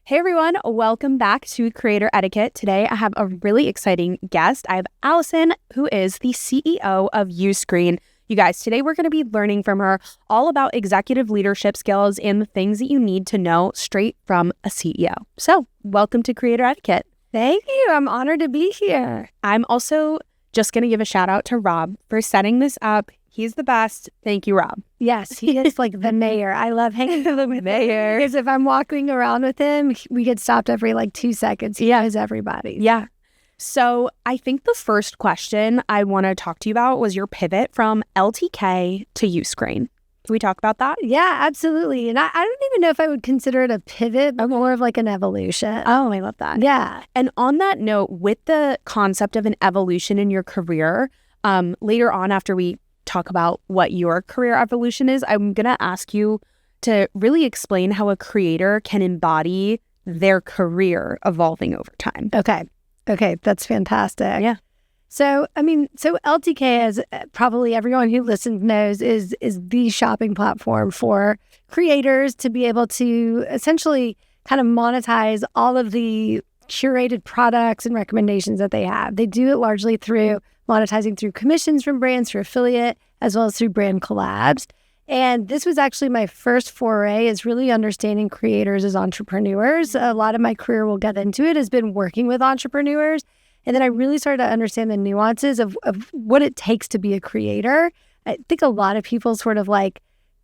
Hey everyone, welcome back to Creator Etiquette. Today I have a really exciting guest. I have Allison, who is the CEO of Uscreen. You guys, today we're going to be learning from her all about executive leadership skills and the things that you need to know straight from a CEO. So, welcome to Creator Etiquette. Thank you. I'm honored to be here. I'm also just going to give a shout out to Rob for setting this up. He's the best. Thank you, Rob. Yes, he is like the mayor. I love hanging with the mayor. Because if I'm walking around with him, we get stopped every 2 seconds. He knows everybody. Yeah. So I think the first question I want to talk to you about was your pivot from LTK to Uscreen. Can we talk about that? Yeah, absolutely. And I don't even know if I would consider it a pivot, but more of like an evolution. Oh, I love that. Yeah. And on that note, with the concept of an evolution in your career, later on after we talk about what your career evolution is, I'm going to ask you to really explain how a creator can embody their career evolving over time. Okay, that's fantastic. Yeah. So LTK, as probably everyone who listens knows, is the shopping platform for creators to be able to essentially kind of monetize all of the curated products and recommendations that they have. They do it largely through monetizing through commissions from brands, through affiliate, as well as through brand collabs. And this was actually my first foray, is really understanding creators as entrepreneurs. A lot of my career, we'll get into it, has been working with entrepreneurs. And then I really started to understand the nuances of what it takes to be a creator. I think a lot of people sort of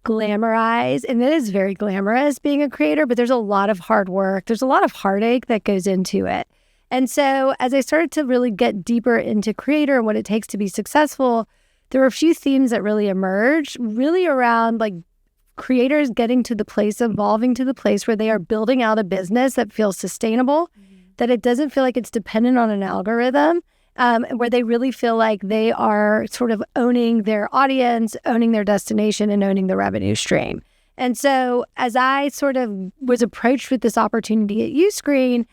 glamorize, and it is very glamorous being a creator, but there's a lot of hard work. There's a lot of heartache that goes into it. And so as I started to really get deeper into creator and what it takes to be successful, there were a few themes that really emerged, really around creators getting to the place, evolving to the place where they are building out a business that feels sustainable, that it doesn't feel like it's dependent on an algorithm, where they really feel like they are sort of owning their audience, owning their destination, and owning the revenue stream. And so as I sort of was approached with this opportunity at Uscreen,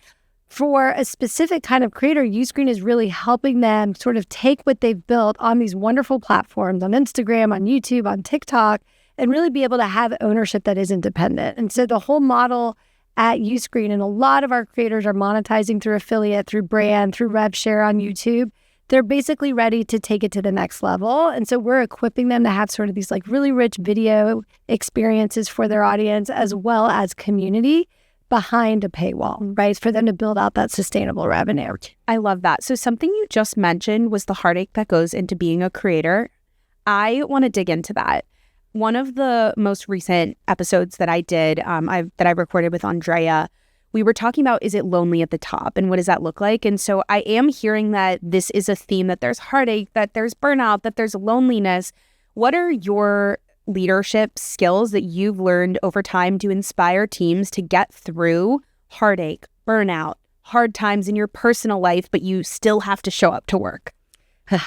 for a specific kind of creator, Uscreen is really helping them sort of take what they've built on these wonderful platforms, on Instagram, on YouTube, on TikTok, and really be able to have ownership that is independent. And so the whole model at Uscreen, and a lot of our creators are monetizing through affiliate, through brand, through rev share on YouTube. They're basically ready to take it to the next level. And so we're equipping them to have sort of these really rich video experiences for their audience, as well as community behind a paywall, right? For them to build out that sustainable revenue. I love that. So something you just mentioned was the heartache that goes into being a creator. I want to dig into that. One of the most recent episodes that I did, that I recorded with Andrea, we were talking about, is it lonely at the top and what does that look like? And so I am hearing that this is a theme, that there's heartache, that there's burnout, that there's loneliness. What are your leadership skills that you've learned over time to inspire teams to get through heartache, burnout, hard times in your personal life, but you still have to show up to work?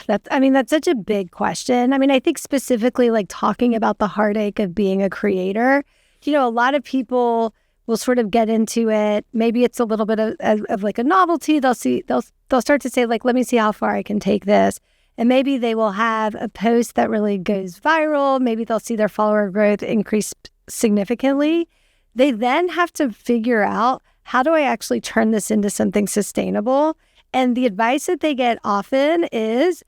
That's such a big question. I think specifically talking about the heartache of being a creator, a lot of people will sort of get into it. Maybe it's a little bit of a novelty. They'll start to say let me see how far I can take this. And maybe they will have a post that really goes viral. Maybe they'll see their follower growth increase significantly. They then have to figure out, how do I actually turn this into something sustainable? And the advice that they get often is,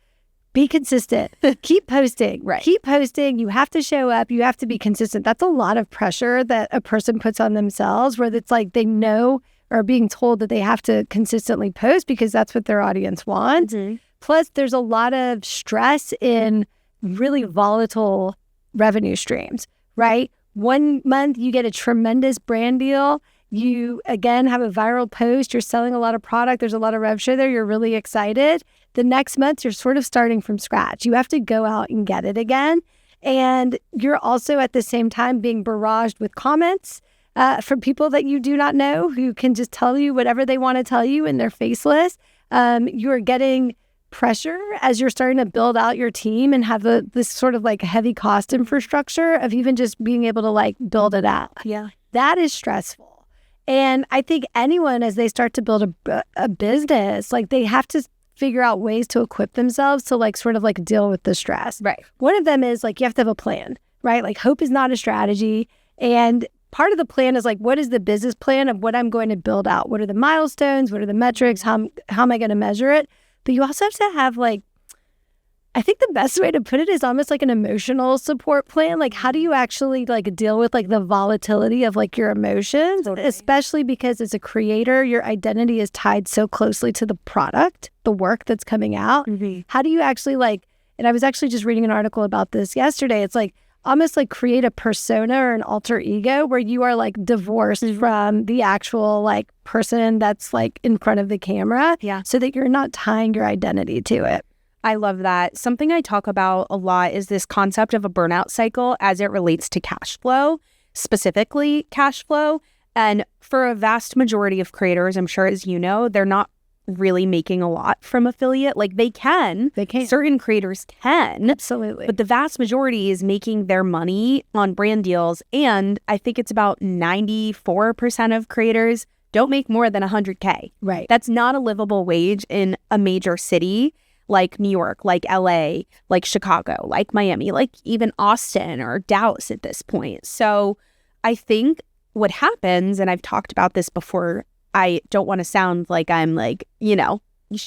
be consistent. Keep posting. Right. Keep posting. You have to show up. You have to be consistent. That's a lot of pressure that a person puts on themselves, where it's they know or are being told that they have to consistently post because that's what their audience wants. Mm-hmm. Plus, there's a lot of stress in really volatile revenue streams, right? 1 month, you get a tremendous brand deal. You, again, have a viral post. You're selling a lot of product. There's a lot of rev share there. You're really excited. The next month, you're sort of starting from scratch. You have to go out and get it again. And you're also at the same time being barraged with comments from people that you do not know, who can just tell you whatever they want to tell you, and they're faceless. You're getting pressure as you're starting to build out your team and have this sort of heavy cost infrastructure of even just being able to build it out. Yeah. That is stressful. And I think anyone, as they start to build a business, they have to figure out ways to equip themselves to sort of deal with the stress. Right. One of them is you have to have a plan, right? Hope is not a strategy. And part of the plan is like, what is the business plan of what I'm going to build out? What are the milestones? What are the metrics? How am I going to measure it? But you also have to have like, I think the best way to put it is almost like an emotional support plan. Like, how do you actually like deal with like the volatility of like your emotions, especially because as a creator, your identity is tied so closely to the product, the work that's coming out. How do you actually like, and I was actually just reading an article about this yesterday. It's like almost like create a persona or an alter ego where you are like divorced from the actual like person that's like in front of the camera. So that you're not tying your identity to it. I love that. Something I talk about a lot is this concept of a burnout cycle as it relates to cash flow, specifically cash flow. And for a vast majority of creators, I'm sure, as you know, they're not really making a lot from affiliate. Like they can. Certain creators can. Absolutely. But the vast majority is making their money on brand deals. And I think it's about 94% of creators don't make more than $100K. Right. That's not a livable wage in a major city like New York, like LA, like Chicago, like Miami, like even Austin or Dallas at this point. So I think what happens, and I've talked about this before, I don't want to sound like I'm like, you know,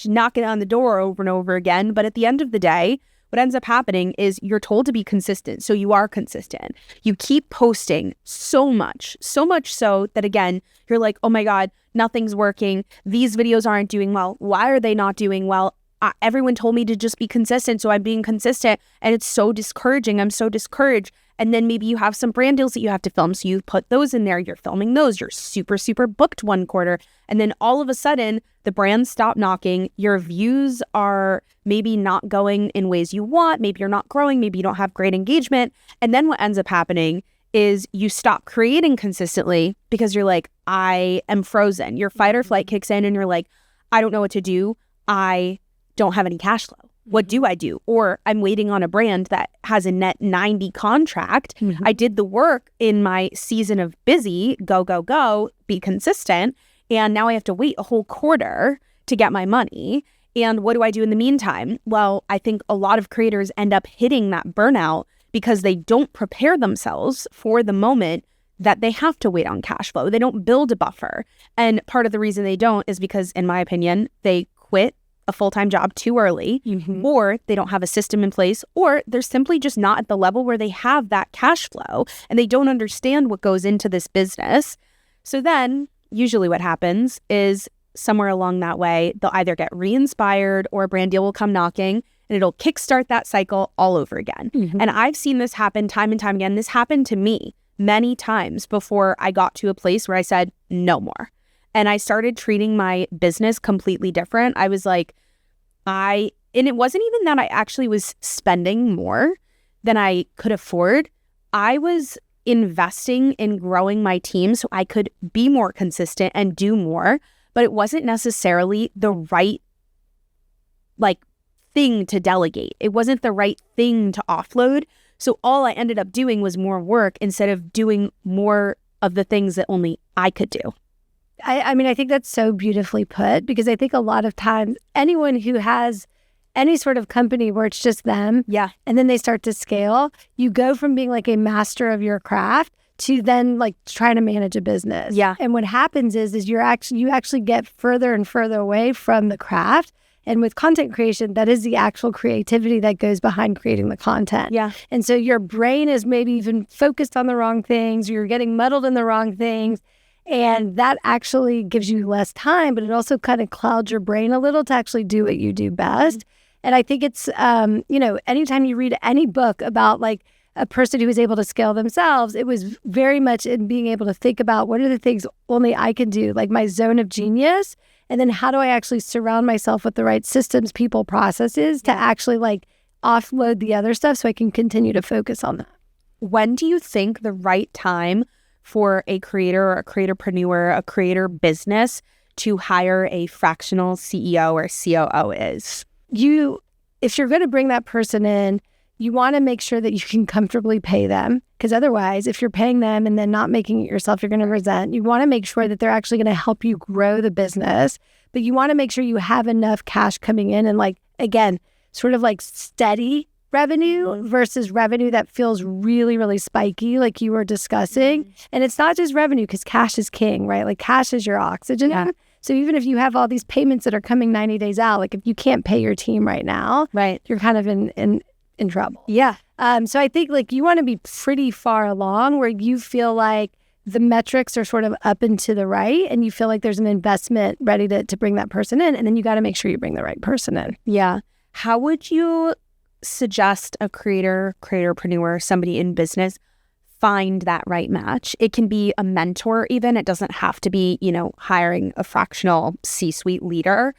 knocking on the door over and over again. But at the end of the day, what ends up happening is you're told to be consistent. So you are consistent. You keep posting so much so that, again, you're like, oh my God, nothing's working. These videos aren't doing well. Why are they not doing well? Everyone told me to just be consistent, so I'm being consistent, and it's so discouraging. I'm so discouraged. And then maybe you have some brand deals that you have to film, so you put those in there. You're filming those. You're super booked one quarter, and then all of a sudden, the brands stop knocking. Your views are maybe not going in ways you want. Maybe you're not growing. Maybe you don't have great engagement. And then what ends up happening is you stop creating consistently because you're like, I am frozen. Your fight or flight kicks in, and you're like, I don't know what to do. I don't have any cash flow. What do I do? Or I'm waiting on a brand that has a net 90 contract. I did the work in my season of busy, go, be consistent. And now I have to wait a whole quarter to get my money. And what do I do in the meantime? Well, I think a lot of creators end up hitting that burnout because they don't prepare themselves for the moment that they have to wait on cash flow. They don't build a buffer. And part of the reason they don't is because, in my opinion, they quit a full-time job too early, or they don't have a system in place, or they're simply just not at the level where they have that cash flow and they don't understand what goes into this business. So then usually what happens is somewhere along that way, they'll either get re-inspired or a brand deal will come knocking and it'll kickstart that cycle all over again. And I've seen this happen time and time again. This happened to me many times before I got to a place where I said, no more. And I started treating my business completely different. I was like, and it wasn't even that I actually was spending more than I could afford. I was investing in growing my team so I could be more consistent and do more, but it wasn't necessarily the right thing to delegate. It wasn't the right thing to offload. So all I ended up doing was more work instead of doing more of the things that only I could do. I mean, I think that's so beautifully put, because I think a lot of times anyone who has any sort of company where it's just them, and then they start to scale, you go from being like a master of your craft to then like trying to manage a business. And what happens is you actually get further and further away from the craft. And with content creation, that is the actual creativity that goes behind creating the content. And so your brain is maybe even focused on the wrong things, or you're getting muddled in the wrong things. And that actually gives you less time, but it also kind of clouds your brain a little to actually do what you do best. And I think it's, anytime you read any book about like a person who was able to scale themselves, it was very much in being able to think about what are the things only I can do, like my zone of genius. And then how do I actually surround myself with the right systems, people, processes to actually like offload the other stuff so I can continue to focus on that. When do you think the right time for a creator or a creatorpreneur, a creator business to hire a fractional CEO or COO is? If you're going to bring that person in, you want to make sure that you can comfortably pay them, because otherwise, if you're paying them and then not making it yourself, you're going to resent. You want to make sure that they're actually going to help you grow the business, but you want to make sure you have enough cash coming in and like, again, sort of like steady revenue versus revenue that feels really, really spiky, like you were discussing. And it's not just revenue, because cash is king, right? Like cash is your oxygen. Yeah. So even if you have all these payments that are coming 90 days out, like if you can't pay your team right now, Right. you're kind of in trouble. Yeah. So I think like you want to be pretty far along where you feel like the metrics are sort of up and to the right, and you feel like there's an investment ready to bring that person in. And then you got to make sure you bring the right person in. Yeah. How would you suggest a creatorpreneur, somebody in business, find that right match? It can be a mentor even. It doesn't have to be, hiring a fractional C-suite leader.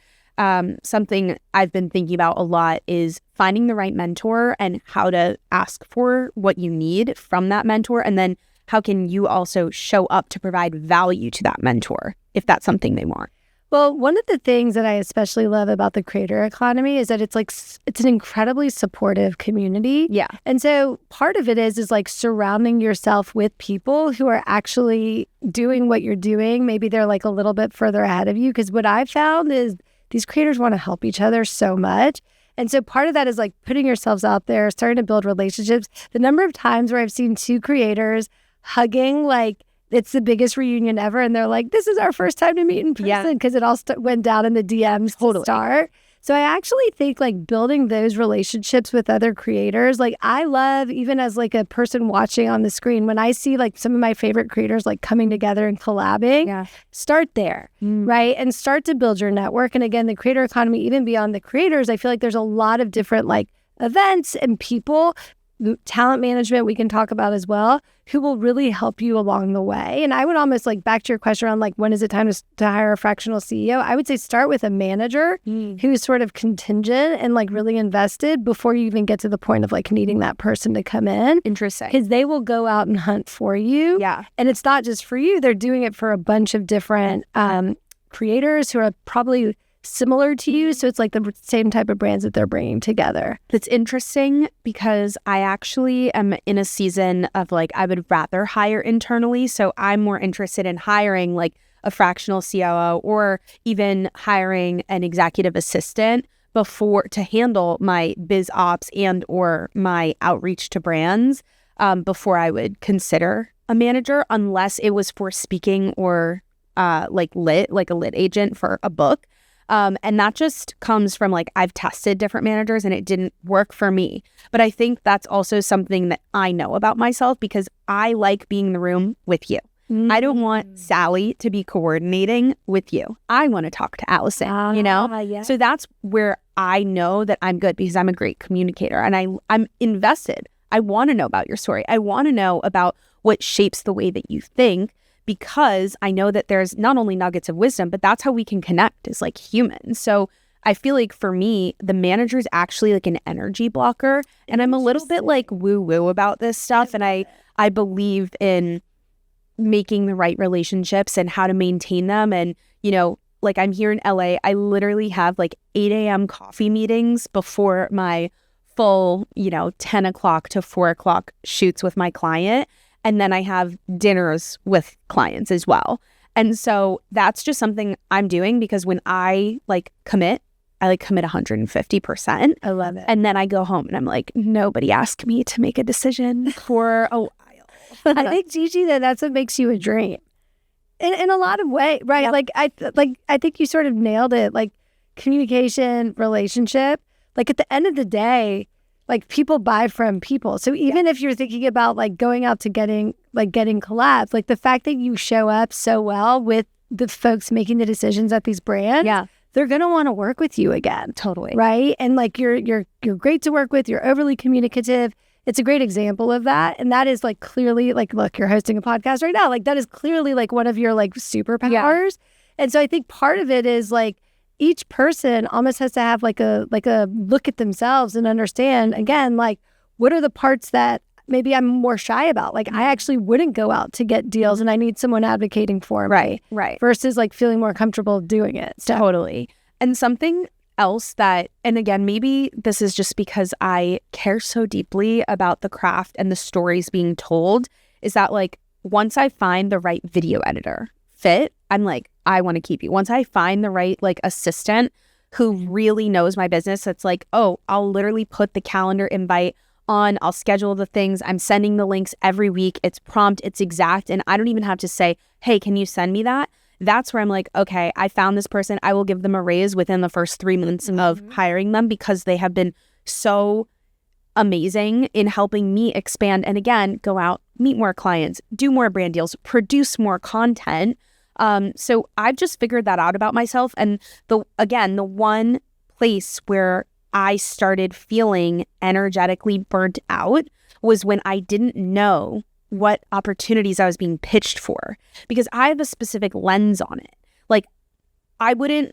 Something I've been thinking about a lot is finding the right mentor and how to ask for what you need from that mentor. And then how can you also show up to provide value to that mentor if that's something they want? Well, one of the things that I especially love about the creator economy is that it's an incredibly supportive community. Yeah. And so part of it is like surrounding yourself with people who are actually doing what you're doing. Maybe they're like a little bit further ahead of you. Because what I found is these creators want to help each other so much. And so part of that is like putting yourselves out there, starting to build relationships. The number of times where I've seen two creators hugging, like it's the biggest reunion ever. And they're like, this is our first time to meet in person, because it all went down in the DMs to start. So I actually think like building those relationships with other creators, like I love, even as like a person watching on the screen, when I see like some of my favorite creators like coming together and collabing, start there, right? And start to build your network. And again, the creator economy, even beyond the creators, I feel like there's a lot of different like events and people, talent management we can talk about as well, who will really help you along the way. And I would almost like back to your question around like, when is it time to hire a fractional CEO? I would say start with a manager who's sort of contingent and like really invested before you even get to the point of like needing that person to come in. Interesting. Because they will go out and hunt for you. Yeah. And it's not just for you. They're doing it for a bunch of different creators who are probably similar to you. So it's like the same type of brands that they're bringing together. That's interesting because I actually am in a season of like, I would rather hire internally. So I'm more interested in hiring like a fractional COO or even hiring an executive assistant to handle my biz ops and or my outreach to brands before I would consider a manager, unless it was for speaking or like a lit agent for a book. And that just comes from like, I've tested different managers and it didn't work for me. But I think that's also something that I know about myself because I like being in the room with you. I don't want Sally to be coordinating with you. I want to talk to Allison, Yeah. So that's where I know that I'm good because I'm a great communicator and I'm invested. I want to know about your story. I want to know about what shapes the way that you think, because I know that there's not only nuggets of wisdom, but that's how we can connect as like humans. So I feel like for me, the manager is actually like an energy blocker. And I'm a little bit like woo-woo about this stuff. And I believe in making the right relationships and how to maintain them. And, like I'm here in LA, I literally have like 8 a.m. coffee meetings before my full, 10 o'clock to 4 o'clock shoots with my client. And then I have dinners with clients as well. And so that's just something I'm doing because when I commit 150%. I love it. And then I go home and I'm like, nobody asked me to make a decision for a while. I think, Gigi, that's what makes you a dream. In a lot of ways, right? Yep. I think you sort of nailed it. Like communication, relationship. Like at the end of the day, like people buy from people. So even if you're thinking about like going out to getting collabs, like the fact that you show up so well with the folks making the decisions at these brands, they're gonna want to work with you again. Totally. Right. And like you're great to work with. You're overly communicative. It's a great example of that. And that is like clearly like, look, you're hosting a podcast right now. Like that is clearly like one of your like superpowers. Yeah. And so I think part of it is like each person almost has to have like a look at themselves and understand again, like what are the parts that maybe I'm more shy about? Like I actually wouldn't go out to get deals and I need someone advocating for me. Right. Versus like feeling more comfortable doing it. So. Totally. And something else that, and again, maybe this is just because I care so deeply about the craft and the stories being told, is that like once I find the right video editor fit, I'm like, I want to keep you. Once I find the right like assistant who really knows my business. It's like, oh, I'll literally put the calendar invite on, I'll schedule the things, I'm sending the links every week, it's prompt, it's exact, and I don't even have to say, hey, can you send me that? That's where I'm like, okay, I found this person, I will give them a raise within the first 3 months of hiring them, because they have been so amazing in helping me expand and, again, go out, meet more clients, do more brand deals, produce more content. So I've just figured that out about myself. And the one place where I started feeling energetically burnt out was when I didn't know what opportunities I was being pitched for, because I have a specific lens on it. Like, I wouldn't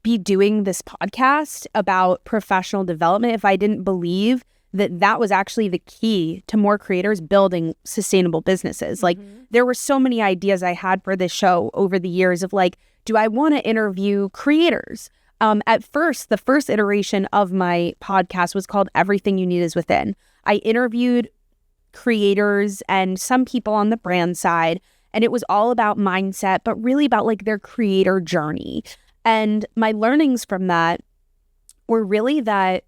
be doing this podcast about professional development if I didn't believe that that was actually the key to more creators building sustainable businesses. Like, there were so many ideas I had for this show over the years of like, do I want to interview creators? At first, the first iteration of my podcast was called Everything You Need Is Within. I interviewed creators and some people on the brand side, and it was all about mindset, but really about like their creator journey. And my learnings from that were really that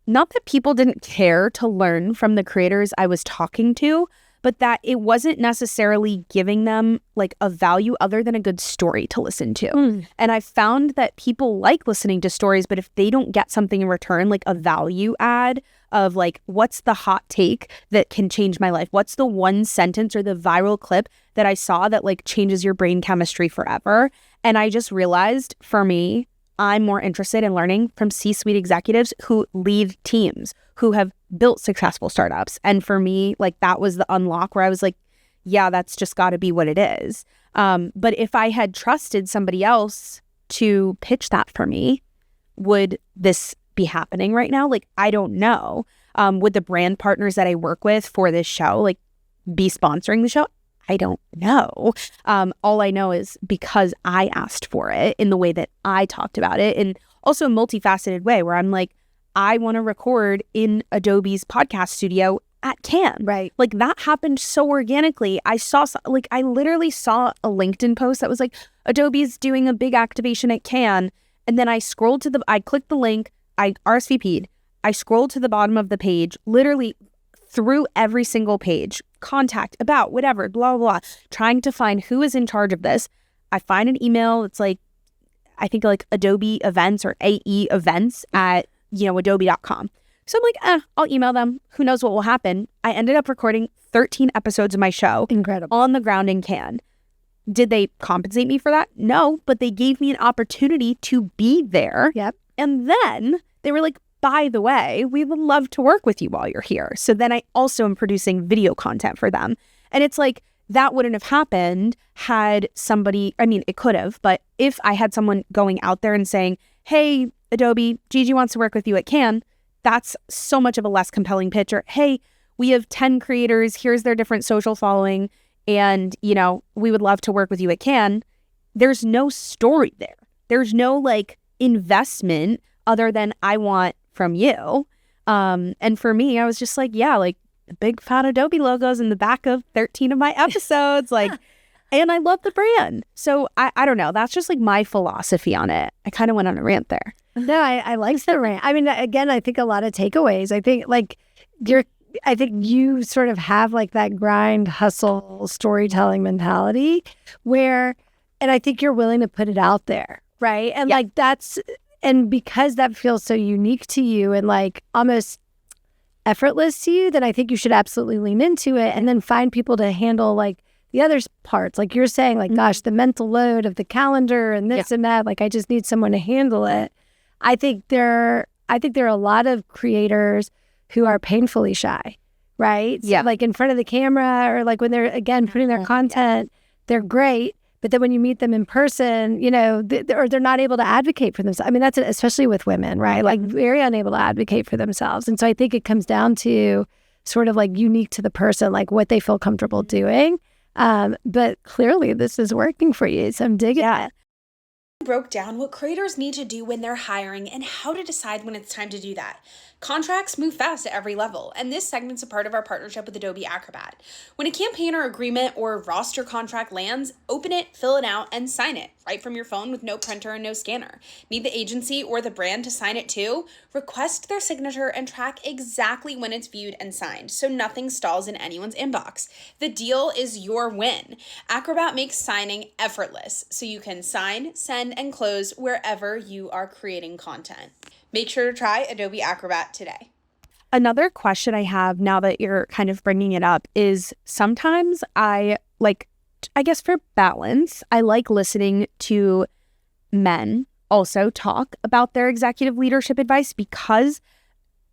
not that people didn't care to learn from the creators I was talking to, but that it wasn't necessarily giving them like a value other than a good story to listen to. And I found that people like listening to stories, but if they don't get something in return, like a value add of like, what's the hot take that can change my life? What's the one sentence or the viral clip that I saw that like changes your brain chemistry forever? And I just realized, for me, I'm more interested in learning from C-suite executives who lead teams, who have built successful startups. And for me, like, that was the unlock where I was like, yeah, that's just got to be what it is. But if I had trusted somebody else to pitch that for me, would this be happening right now? Like, I don't know. Would the brand partners that I work with for this show, like, be sponsoring the show? I don't know. All I know is because I asked for it in the way that I talked about it, and also a multifaceted way where I'm like, I want to record in Adobe's podcast studio at Cannes. Right. Like, that happened so organically. I literally saw a LinkedIn post that was like, Adobe's doing a big activation at Cannes. And then I clicked the link, I RSVP'd, I scrolled to the bottom of the page, literally through every single page, contact, about, whatever, blah, blah, blah, trying to find who is in charge of this. I find an email. It's like, I think like Adobe Events or AE Events at, adobe.com. So I'm like, I'll email them. Who knows what will happen? I ended up recording 13 episodes of my show. Incredible. On the ground in Cannes. Did they compensate me for that? No, but they gave me an opportunity to be there. Yep. And then they were like, by the way, we would love to work with you while you're here. So then I also am producing video content for them. And it's like, that wouldn't have happened had somebody, I mean, it could have, but if I had someone going out there and saying, hey, Adobe, Gigi wants to work with you at Cannes, that's so much of a less compelling pitch. Or, hey, we have 10 creators, here's their different social following, and, we would love to work with you at Cannes. There's no story there. There's no like investment other than I want from you. And for me, I was just like, yeah, like big fat Adobe logos in the back of 13 of my episodes. Like, and I love the brand. So I don't know. That's just like my philosophy on it. I kind of went on a rant there. No, I like the rant. I mean, again, I think a lot of takeaways. I think like I think you sort of have like that grind, hustle, storytelling mentality and I think you're willing to put it out there. Right. And like and because that feels so unique to you and like almost effortless to you, then I think you should absolutely lean into it and then find people to handle like the other parts. Like you're saying, like, gosh, the mental load of the calendar and this and that, like, I just need someone to handle it. I think there are a lot of creators who are painfully shy, right? Yeah. So, like in front of the camera or like when they're, again, putting their content, they're great. But then when you meet them in person, or they're not able to advocate for themselves. I mean, that's especially with women, right? Like very unable to advocate for themselves. And so I think it comes down to sort of like unique to the person, like what they feel comfortable doing. But clearly this is working for you. So I'm digging it. Broke down what creators need to do when they're hiring and how to decide when it's time to do that. Contracts move fast at every level, and this segment's a part of our partnership with Adobe Acrobat. When a campaign or agreement or roster contract lands, open it, fill it out, and sign it right from your phone with no printer and no scanner. Need the agency or the brand to sign it too? Request their signature and track exactly when it's viewed and signed, so nothing stalls in anyone's inbox. The deal is your win. Acrobat makes signing effortless, so you can sign, send, and close wherever you are creating content. Make sure to try Adobe Acrobat today. Another question I have now that you're kind of bringing it up is sometimes I guess for balance, I like listening to men also talk about their executive leadership advice, because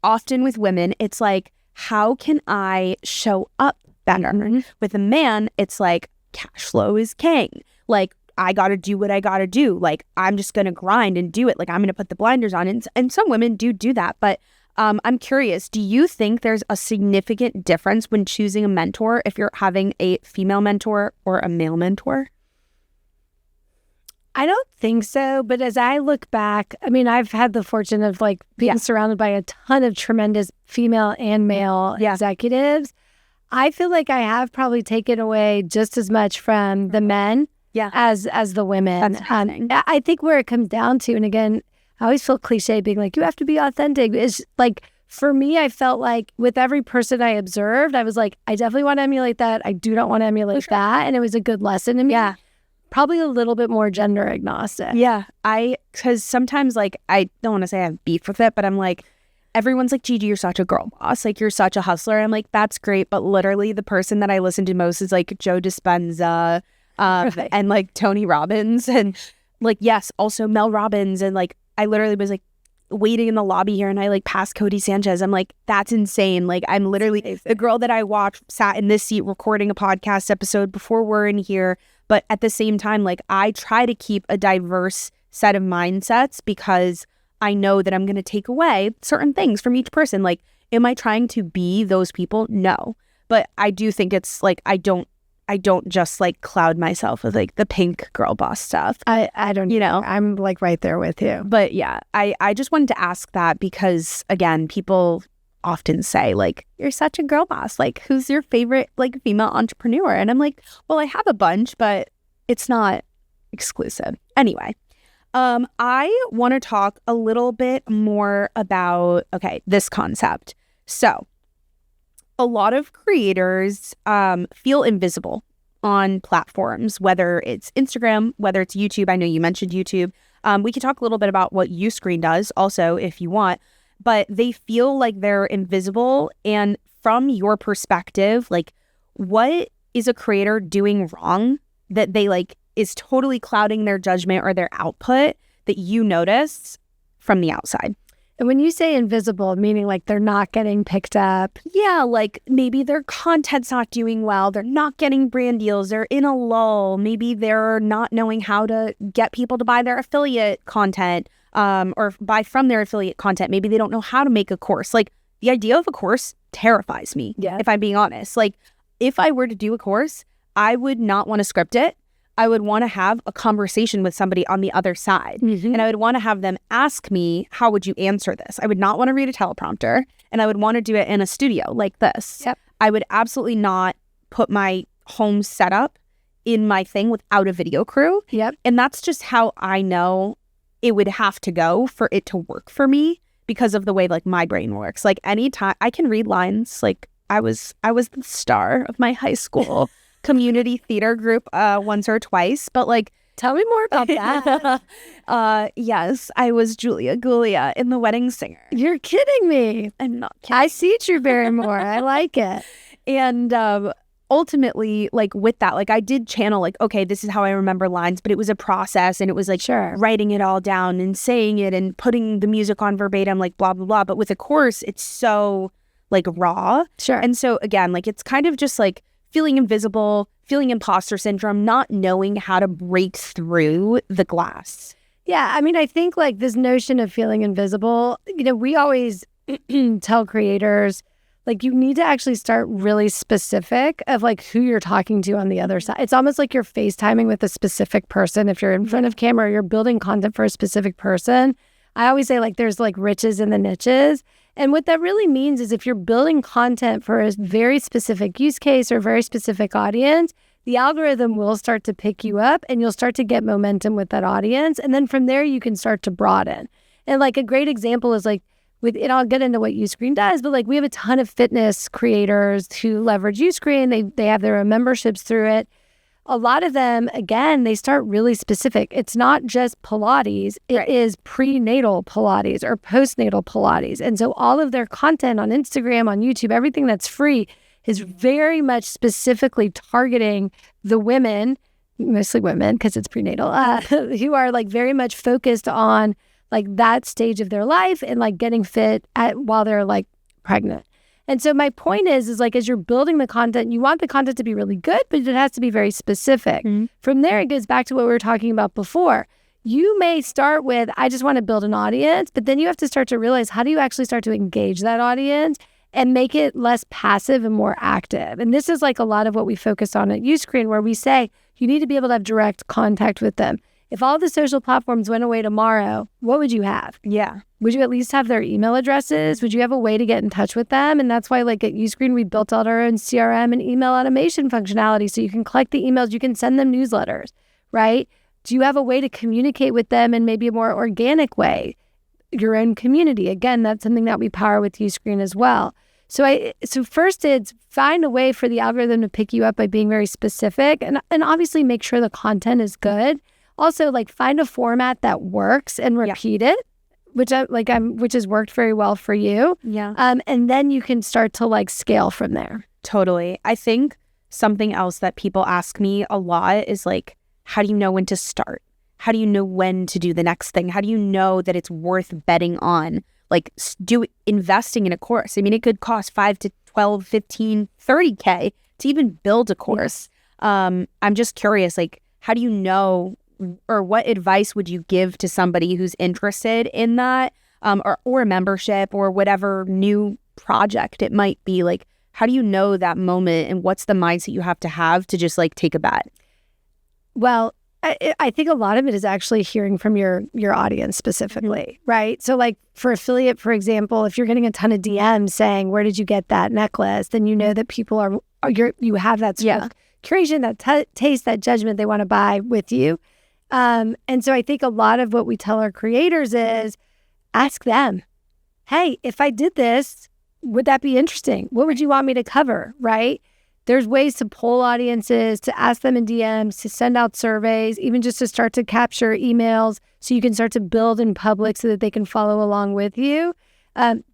often with women, it's like, how can I show up better? Mm-hmm. With a man, it's like, cash flow is king. Like, I got to do what I got to do. Like, I'm just going to grind and do it. Like, I'm going to put the blinders on. And some women do that. But I'm curious, do you think there's a significant difference when choosing a mentor if you're having a female mentor or a male mentor? I don't think so. But as I look back, I mean, I've had the fortune of like being surrounded by a ton of tremendous female and male executives. I feel like I have probably taken away just as much from the men as the women. I think where it comes down to, and again, I always feel cliche being like, you have to be authentic. Is like, for me, I felt like with every person I observed, I was like, I definitely want to emulate that. I do not want to emulate that. And it was a good lesson to me. Yeah. Probably a little bit more gender agnostic. Yeah. Because sometimes, like, I don't want to say I have beef with it, but I'm like, everyone's like, Gigi, you're such a girl boss. Like, you're such a hustler. I'm like, that's great. But literally the person that I listen to most is like Joe Dispenza and like Tony Robbins. And like, yes, also Mel Robbins. And like, I literally was like waiting in the lobby here and I like passed Cody Sanchez. I'm like, that's insane. Like, I'm literally the girl that I watched sat in this seat recording a podcast episode before we're in here. But at the same time, like, I try to keep a diverse set of mindsets because I know that I'm going to take away certain things from each person. Like, am I trying to be those people? No. But I do think it's like, I don't just like cloud myself with like the pink girl boss stuff. I don't, you know, I'm like right there with you. But yeah, I just wanted to ask that because, again, people often say like, you're such a girl boss. Like, who's your favorite like female entrepreneur? And I'm like, well, I have a bunch, but it's not exclusive. Anyway, I want to talk a little bit more about, this concept. So a lot of creators feel invisible on platforms, whether it's Instagram, whether it's YouTube. I know you mentioned YouTube. We could talk a little bit about what Uscreen does also if you want, but they feel like they're invisible. And from your perspective, like, what is a creator doing wrong that they like is totally clouding their judgment or their output that you notice from the outside? And when you say invisible, meaning like they're not getting picked up? Yeah, like maybe their content's not doing well. They're not getting brand deals. They're in a lull. Maybe they're not knowing how to get people to buy their affiliate content or buy from their affiliate content. Maybe they don't know how to make a course. Like, the idea of a course terrifies me, if I'm being honest. Like, if I were to do a course, I would not want to script it. I would want to have a conversation with somebody on the other side. Mm-hmm. And I would want to have them ask me, how would you answer this? I would not want to read a teleprompter, and I would want to do it in a studio like this. Yep. I would absolutely not put my home setup in my thing without a video crew. Yep. And that's just how I know it would have to go for it to work for me because of the way like my brain works. Like, anytime I can read lines, like I was the star of my high school community theater group once or twice, but like, tell me more about that. Yes, I was Julia Gulia in The Wedding Singer. You're kidding me. I'm not kidding. I see Drew Barrymore. I like it. And ultimately, like, with that, like, I did channel like, okay, this is how I remember lines, but it was a process, and it was like writing it all down and saying it and putting the music on verbatim, like blah blah blah. But with a course, it's so like raw. Sure. And so again, like, it's kind of just like feeling invisible, feeling imposter syndrome, not knowing how to break through the glass. Yeah, I mean, I think like this notion of feeling invisible, you know, we always tell creators, like you need to actually start really specific of like who you're talking to on the other side. It's almost like you're FaceTiming with a specific person. If you're in front of camera, you're building content for a specific person. I always say like there's like riches in the niches. And what that really means is if you're building content for a very specific use case or very specific audience, the algorithm will start to pick you up and you'll start to get momentum with that audience. And then from there, you can start to broaden. And like a great example is like, and I'll get into what Uscreen does, but like we have a ton of fitness creators who leverage Uscreen. They have their own memberships through it. A lot of them, again, they start really specific. It's not just Pilates. It is prenatal Pilates or postnatal Pilates. And so all of their content on Instagram, on YouTube, everything that's free is very much specifically targeting the women, mostly women because it's prenatal, who are like very much focused on like that stage of their life and like getting fit while they're like pregnant. And so my point is like, as you're building the content, you want the content to be really good, but it has to be very specific. Mm-hmm. From there, it goes back to what we were talking about before. You may start with, I just want to build an audience, but then you have to start to realize, how do you actually start to engage that audience and make it less passive and more active? And this is like a lot of what we focus on at Uscreen, where we say you need to be able to have direct contact with them. If all the social platforms went away tomorrow, what would you have? Yeah. Would you at least have their email addresses? Would you have a way to get in touch with them? And that's why like at Uscreen, we built out our own CRM and email automation functionality. So you can collect the emails, you can send them newsletters, right? Do you have a way to communicate with them in maybe a more organic way? Your own community. Again, that's something that we power with Uscreen as well. So first it's find a way for the algorithm to pick you up by being very specific and obviously make sure the content is good. Also, like find a format that works and repeat it, which has worked very well for you. Yeah. And then you can start to like scale from there. Totally. I think something else that people ask me a lot is like, how do you know when to start? How do you know when to do the next thing? How do you know that it's worth betting on? Like investing in a course. I mean, it could cost 5 to 12, 15, 30K to even build a course. I'm just curious, like, how do you know, or what advice would you give to somebody who's interested in that, or a membership or whatever new project it might be? Like, how do you know that moment and what's the mindset you have to just like take a bet? Well, I think a lot of it is actually hearing from your audience specifically, right? So like for affiliate, for example, if you're getting a ton of DMs saying, where did you get that necklace? Then you know that people you have that sort of curation, that taste, that judgment they want to buy with you. And so I think a lot of what we tell our creators is ask them, hey, if I did this, would that be interesting? What would you want me to cover, right? There's ways to poll audiences, to ask them in DMs, to send out surveys, even just to start to capture emails so you can start to build in public so that they can follow along with you.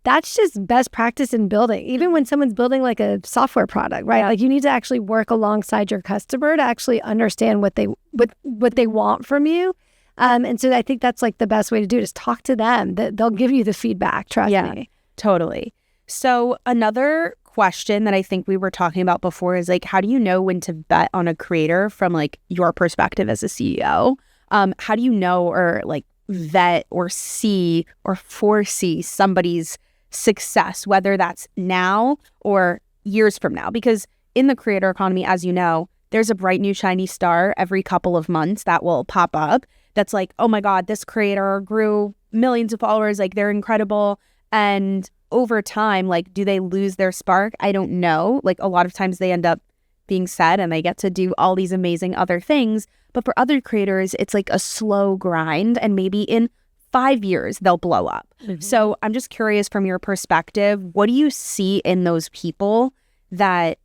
That's just best practice in building. Even when someone's building like a software product, right? Like you need to actually work alongside your customer to actually understand what they want from you. And so I think that's like the best way to do it is talk to them. They'll give you the feedback, trust me. Totally. So another question that I think we were talking about before is like, how do you know when to bet on a creator from like your perspective as a CEO? How do you know or like vet or see or foresee somebody's success, whether that's now or years from now? Because in the creator economy, as you know, there's a bright new shiny star every couple of months that will pop up that's like, oh my God, this creator grew millions of followers, like they're incredible. And over time, like, do they lose their spark? I don't know. Like a lot of times they end up being sad and they get to do all these amazing other things. But for other creators, it's like a slow grind and maybe in 5 years they'll blow up. Mm-hmm. So I'm just curious from your perspective, what do you see in those people that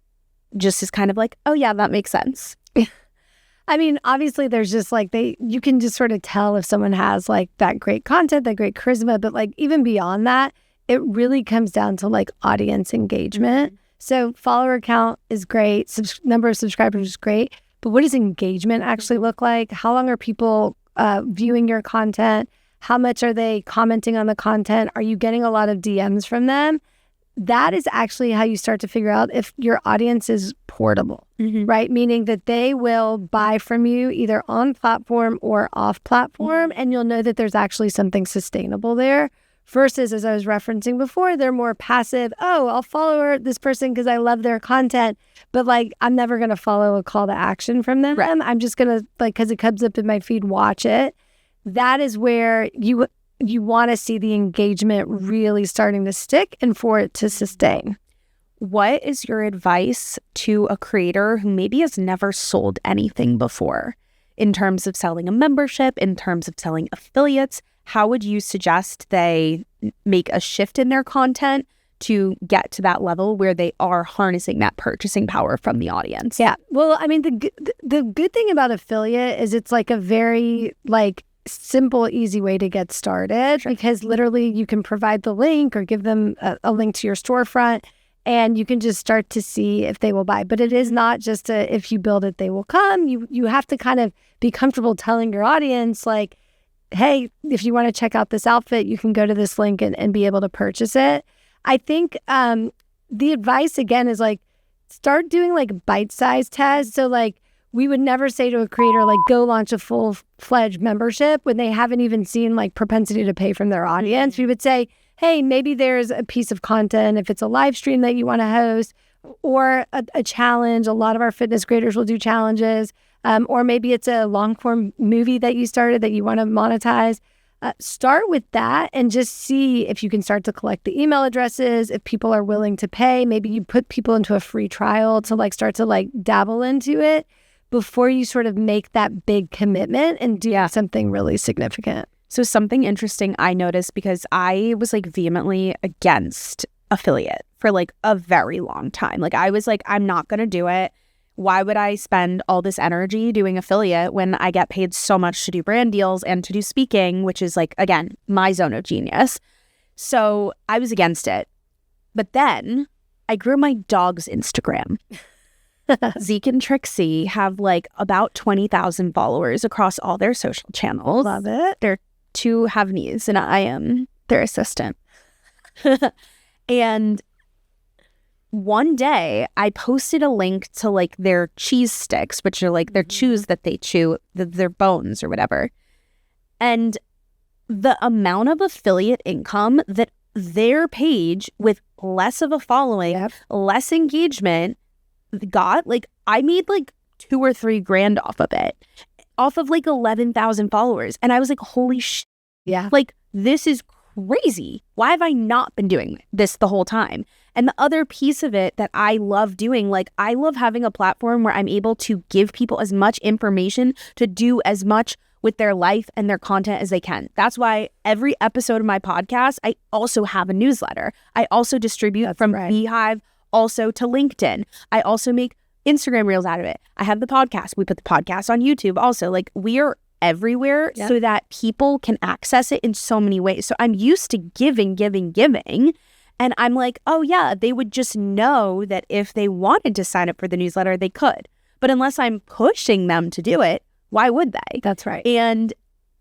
just is kind of like, oh yeah, that makes sense? I mean, obviously there's just like you can just sort of tell if someone has like that great content, that great charisma, but like even beyond that, it really comes down to like audience engagement. So follower count is great, number of subscribers is great, but what does engagement actually look like? How long are people viewing your content? How much are they commenting on the content? Are you getting a lot of DMs from them? That is actually how you start to figure out if your audience is portable, right? Meaning that they will buy from you either on platform or off platform, and you'll know that there's actually something sustainable there. versus, as I was referencing before, they're more passive. Oh, I'll follow this person because I love their content, but like I'm never going to follow a call to action from them. Right. I'm just going to, like, because it comes up in my feed, watch it. That is where you want to see the engagement really starting to stick and for it to sustain. What is your advice to a creator who maybe has never sold anything before in terms of selling a membership, in terms of selling affiliates? How would you suggest they make a shift in their content to get to that level where they are harnessing that purchasing power from the audience? Yeah. Well, I mean, the good thing about affiliate is it's like a very like simple, easy way to get started, because literally you can provide the link or give them a link to your storefront, and you can just start to see if they will buy. But it is not just if you build it, they will come. You have to kind of be comfortable telling your audience, like, hey, if you want to check out this outfit, you can go to this link and be able to purchase it. I think the advice, again, is like, start doing like bite-sized tests. So like, we would never say to a creator, like, go launch a full-fledged membership when they haven't even seen like propensity to pay from their audience. We would say, hey, maybe there's a piece of content, if it's a live stream that you want to host, or a challenge. A lot of our fitness creators will do challenges. Or maybe it's a long-form movie that you started that you want to monetize. Start with that and just see if you can start to collect the email addresses, if people are willing to pay. Maybe you put people into a free trial to like start to like dabble into it before you sort of make that big commitment and do something really significant. So something interesting I noticed, because I was like vehemently against affiliate for like a very long time. Like I was like, I'm not going to do it. Why would I spend all this energy doing affiliate when I get paid so much to do brand deals and to do speaking, which is like, again, my zone of genius. So I was against it. But then I grew my dog's Instagram. Zeke and Trixie have like about 20,000 followers across all their social channels. Love it. They're two have-knees and I am their assistant. And one day I posted a link to like their cheese sticks, which are like their chews that they chew, their bones or whatever. And the amount of affiliate income that their page with less of a following, less engagement got, like I made like $2 or $3 grand off of it, off of like 11,000 followers. And I was like, holy shit. Yeah. Like, this is crazy. Why have I not been doing this the whole time? And the other piece of it that I love doing, like I love having a platform where I'm able to give people as much information to do as much with their life and their content as they can. That's why every episode of my podcast, I also have a newsletter. I also distribute from Beehive also to LinkedIn. I also make Instagram reels out of it. I have the podcast. We put the podcast on YouTube also. Like we are everywhere so that people can access it in so many ways. So I'm used to giving. And I'm like, oh yeah, they would just know that if they wanted to sign up for the newsletter, they could. But unless I'm pushing them to do it, why would they? That's right. And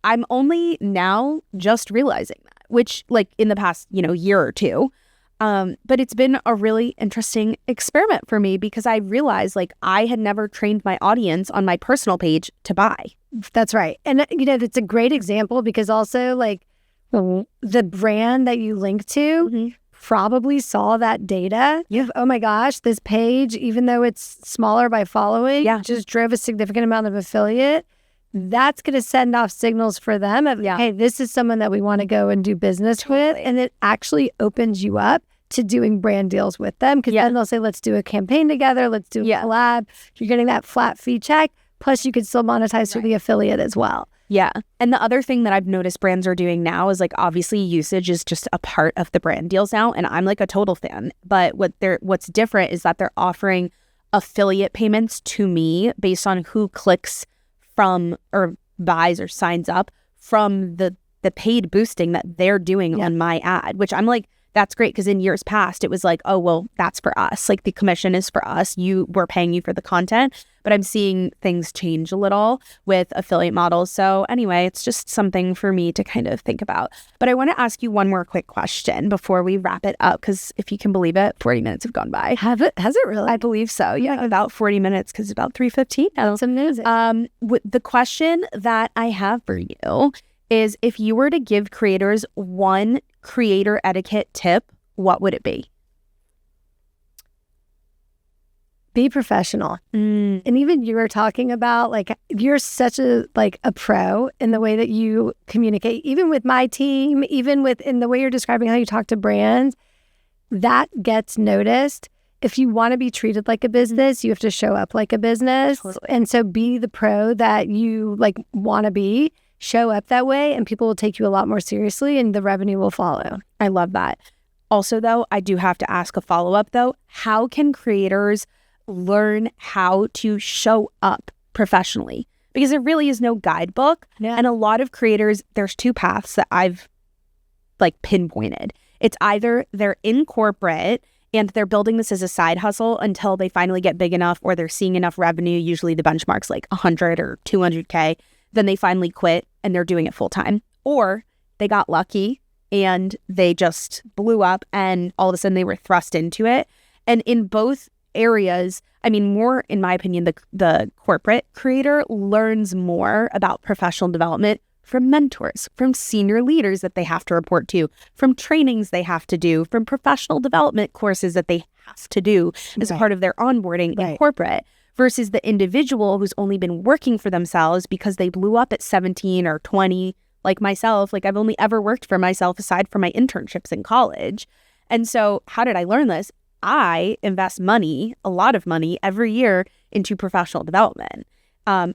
I'm only now just realizing that, which like in the past, year or two. But it's been a really interesting experiment for me because I realized like I had never trained my audience on my personal page to buy. That's right. And that's a great example because also like the brand that you link to probably saw that data. Oh my gosh, this page, even though it's smaller by following, just drove a significant amount of affiliate. That's going to send off signals for them of, hey, this is someone that we want to go and do business with. And it actually opens you up to doing brand deals with them because then they'll say, let's do a campaign together. Let's do a collab. You're getting that flat fee check. Plus, you could still monetize through the affiliate as well. Yeah. And the other thing that I've noticed brands are doing now is like obviously usage is just a part of the brand deals now. And I'm like a total fan. But what's different is that they're offering affiliate payments to me based on who clicks from or buys or signs up from the paid boosting that they're doing on my ad, which I'm like, that's great because in years past, it was like, oh, well, that's for us. Like the commission is for us. We're paying you for the content. But I'm seeing things change a little with affiliate models. So anyway, it's just something for me to kind of think about. But I want to ask you one more quick question before we wrap it up, because if you can believe it, 40 minutes have gone by. Has it really? I believe so. Yeah, about 40 minutes because it's about 3:15 now. That's amazing. The question that I have for you is if you were to give creators one creator etiquette tip, what would it be? Be professional. And even you were talking about, like, you're such a pro in the way that you communicate, even with my team, even in the way you're describing how you talk to brands, that gets noticed. If you want to be treated like a business, you have to show up like a business. Totally. And so be the pro that you want to be, show up that way, and people will take you a lot more seriously and the revenue will follow. I love that. Also, though, I do have to ask a follow-up, though. How can creators learn how to show up professionally? Because there really is no guidebook. Yeah. And a lot of creators, there's two paths that I've pinpointed. It's either they're in corporate and they're building this as a side hustle until they finally get big enough or they're seeing enough revenue, usually the benchmark's like 100 or 200K, then they finally quit and they're doing it full time. Or they got lucky and they just blew up and all of a sudden they were thrust into it. And in both areas, I mean, more in my opinion, the corporate creator learns more about professional development from mentors, from senior leaders that they have to report to, from trainings they have to do, from professional development courses that they have to do as part of their onboarding in corporate, versus the individual who's only been working for themselves because they blew up at 17 or 20, like myself. Like, I've only ever worked for myself aside from my internships in college. And so how did I learn this? I invest money, a lot of money every year into professional development,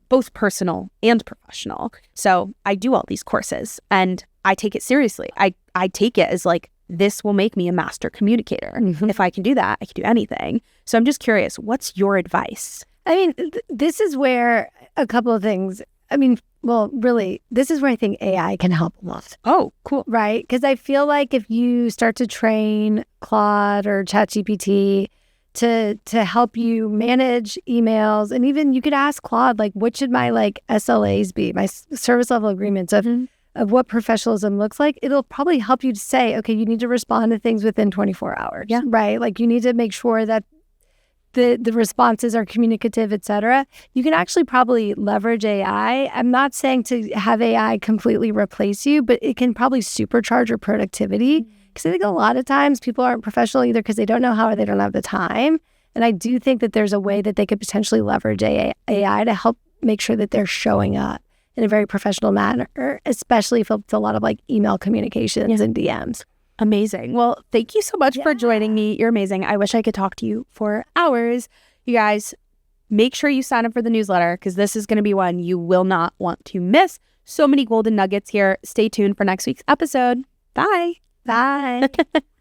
both personal and professional. So I do all these courses and I take it seriously. I take it as like, this will make me a master communicator. If I can do that, I can do anything. So I'm just curious, what's your advice? I mean, this is where a couple of things, I mean, well, really, this is where I think AI can help a lot. Oh, cool. Right? Because I feel like if you start to train Claude or ChatGPT to help you manage emails, and even you could ask Claude, like, what should my SLAs be, my service level agreements of what professionalism looks like, it'll probably help you to say, okay, you need to respond to things within 24 hours, right? Like, you need to make sure that the responses are communicative, et cetera. You can actually probably leverage AI. I'm not saying to have AI completely replace you, but it can probably supercharge your productivity. Because I think a lot of times people aren't professional either because they don't know how or they don't have the time. And I do think that there's a way that they could potentially leverage AI to help make sure that they're showing up in a very professional manner, especially if it's a lot of email communications and DMs. Amazing. Well, thank you so much for joining me. You're amazing. I wish I could talk to you for hours. You guys, make sure you sign up for the newsletter because this is going to be one you will not want to miss. So many golden nuggets here. Stay tuned for next week's episode. Bye. Bye.